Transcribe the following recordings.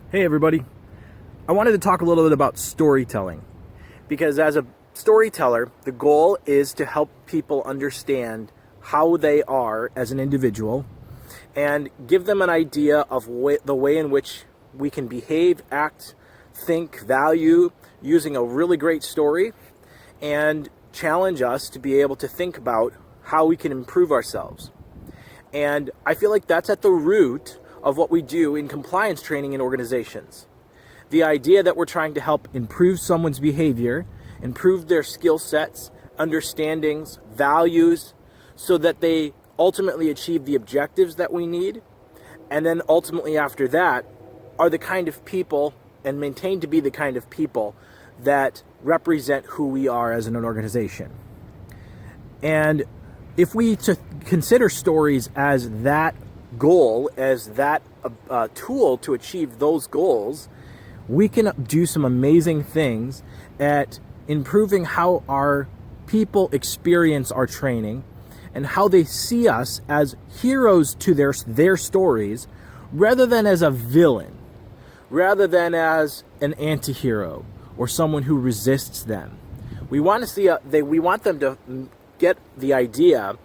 Hey everybody, I wanted to talk a little bit about storytelling because as a storyteller, the goal is to help people understand how they are as an individual and give them an idea of the way in which we can behave, act, think, value using a really great story, and challenge us to be able to think about how we can improve ourselves. And I feel like that's at the root of what we do in compliance training in organizations. The idea that we're trying to help improve someone's behavior, improve their skill sets, understandings, values, so that they ultimately achieve the objectives that we need. And then ultimately after that are the kind of people and maintain to be the kind of people that represent who we are as an organization. And if we to consider stories as that goal, as that tool to achieve those goals, we can do some amazing things at improving how our people experience our training and how they see us as heroes to their stories rather than as a villain, rather than as an anti-hero or someone who resists them. We want to see we want them to get the idea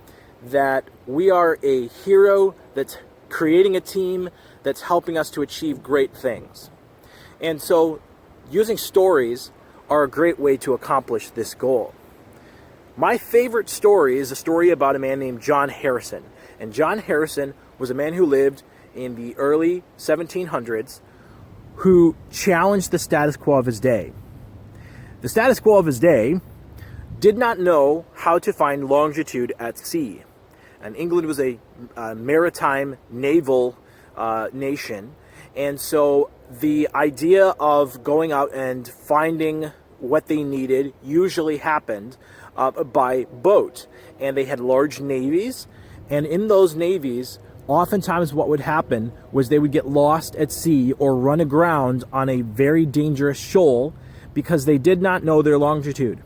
that we are a hero that's creating a team that's helping us to achieve great things. And so using stories are a great way to accomplish this goal. My favorite story is a story about a man named John Harrison. And John Harrison was a man who lived in the early 1700s who challenged the status quo of his day. The status quo of his day did not know how to find longitude at sea. And England was a maritime naval nation. And so the idea of going out and finding what they needed usually happened by boat. And they had large navies. And in those navies, oftentimes what would happen was they would get lost at sea or run aground on a very dangerous shoal because they did not know their longitude.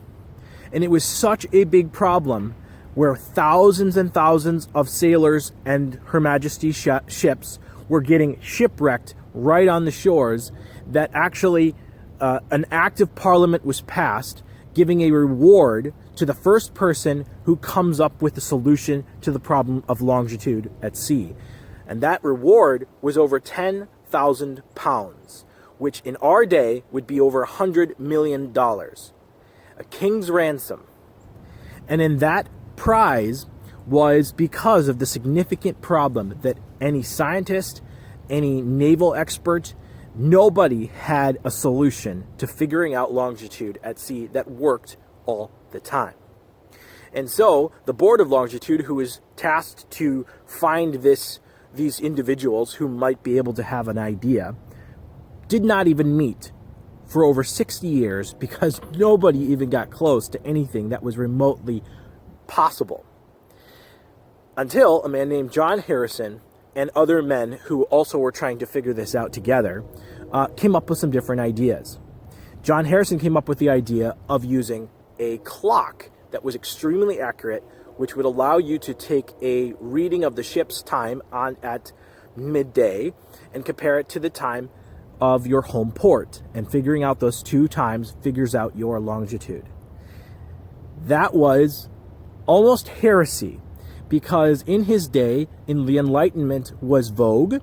And it was such a big problem where thousands and thousands of sailors and Her Majesty's ships were getting shipwrecked right on the shores that actually an act of parliament was passed giving a reward to the first person who comes up with a solution to the problem of longitude at sea. And that reward was over 10,000 pounds, which in our day would be over $100 million. A king's ransom. And in that prize was because of the significant problem that any scientist, any naval expert, nobody had a solution to figuring out longitude at sea that worked all the time. And so the board of longitude, who was tasked to find these individuals who might be able to have an idea, did not even meet for over 60 years because nobody even got close to anything that was remotely possible. Until a man named John Harrison and other men who also were trying to figure this out together came up with some different ideas. John Harrison came up with the idea of using a clock that was extremely accurate, which would allow you to take a reading of the ship's time at midday and compare it to the time of your home port, and figuring out those two times figures out your longitude. That was almost heresy because in his day, the Enlightenment was vogue,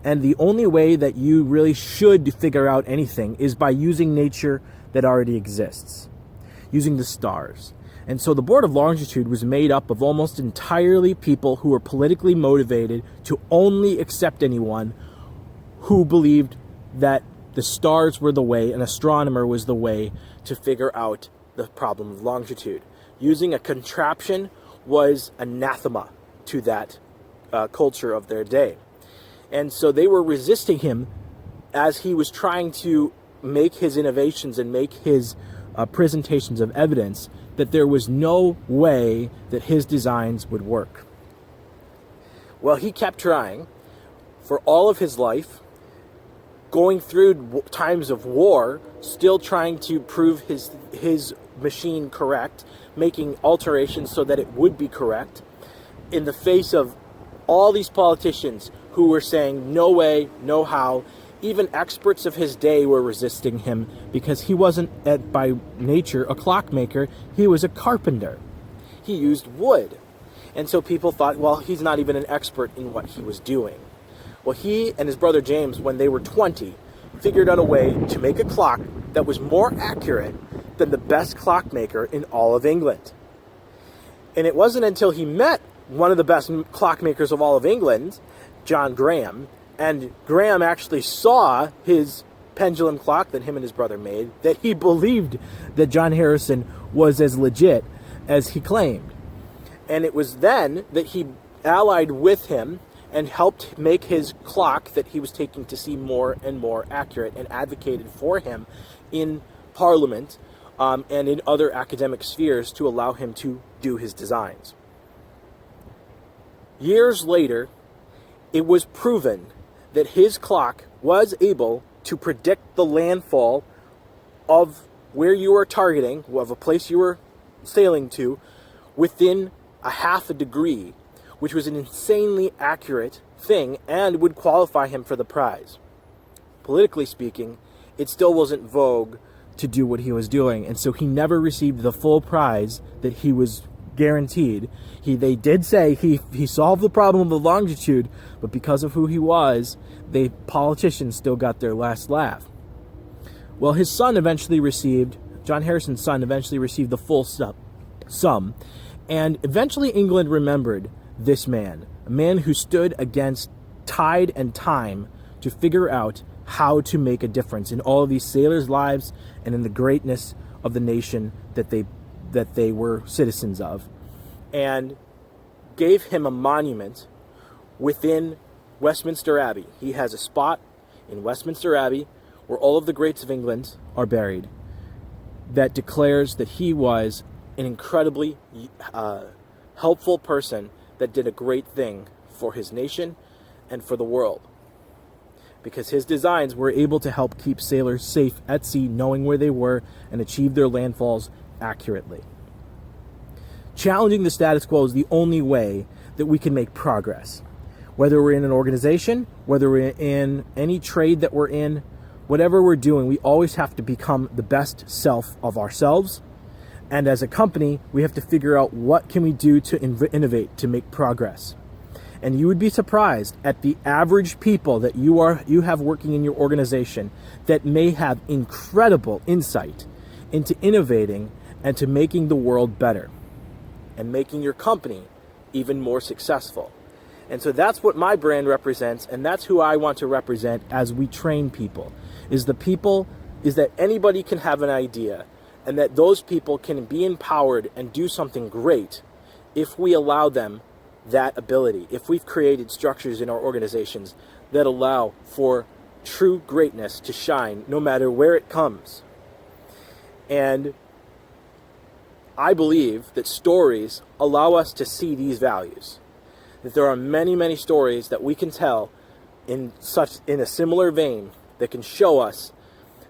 and the only way that you really should figure out anything is by using nature that already exists, using the stars. And so the Board of Longitude was made up of almost entirely people who were politically motivated to only accept anyone who believed that the stars were the way, an astronomer was the way to figure out the problem of longitude. Using a contraption was anathema to that culture of their day. And so they were resisting him as he was trying to make his innovations and make his presentations of evidence that there was no way that his designs would work. Well, he kept trying for all of his life, going through times of war, still trying to prove his machine correct, making alterations so that it would be correct, in the face of all these politicians who were saying no way, no how. Even experts of his day were resisting him because he wasn't, by nature, a clockmaker. He was a carpenter. He used wood. And so people thought, well, he's not even an expert in what he was doing. Well, he and his brother James, when they were 20, figured out a way to make a clock that was more accurate than the best clockmaker in all of England. And it wasn't until he met one of the best clockmakers of all of England, John Graham, and Graham actually saw his pendulum clock that him and his brother made, that he believed that John Harrison was as legit as he claimed. And it was then that he allied with him and helped make his clock that he was taking to see more and more accurate, and advocated for him in Parliament and in other academic spheres to allow him to do his designs. Years later, it was proven that his clock was able to predict the landfall of where you were targeting, of a place you were sailing to, within a half a degree, which was an insanely accurate thing and would qualify him for the prize. Politically speaking, it still wasn't vogue to do what he was doing, and so he never received the full prize that he was guaranteed. They did say he solved the problem of the longitude, but because of who he was, politicians still got their last laugh. Well, his son eventually received, John Harrison's son eventually received the full sum, and eventually England remembered this man, a man who stood against tide and time to figure out how to make a difference in all of these sailors' lives and in the greatness of the nation that they were citizens of, and gave him a monument within Westminster Abbey. He has a spot in Westminster Abbey where all of the greats of England are buried that declares that he was an incredibly helpful person that did a great thing for his nation and for the world, because his designs were able to help keep sailors safe at sea, knowing where they were, and achieve their landfalls accurately. Challenging the status quo is the only way that we can make progress. Whether we're in an organization, whether we're in any trade that we're in, whatever we're doing, we always have to become the best self of ourselves. And as a company, we have to figure out what can we do to innovate, to make progress. And you would be surprised at the average people that you have working in your organization that may have incredible insight into innovating and to making the world better and making your company even more successful. And so that's what my brand represents, and that's who I want to represent as we train people, is that anybody can have an idea, and that those people can be empowered and do something great if we allow them that ability, if we've created structures in our organizations that allow for true greatness to shine no matter where it comes. And I believe that stories allow us to see these values, that there are many, many stories that we can tell in a similar vein that can show us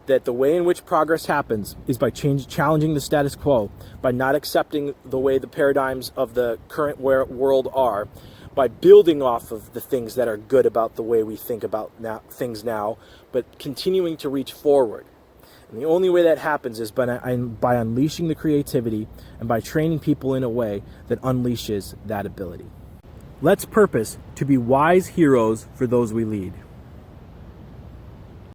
that the way in which progress happens is by challenging the status quo, by not accepting the way the paradigms of the current world are, by building off of the things that are good about the way we think about things now, but continuing to reach forward. And the only way that happens is by unleashing the creativity and by training people in a way that unleashes that ability. Let's purpose to be wise heroes for those we lead.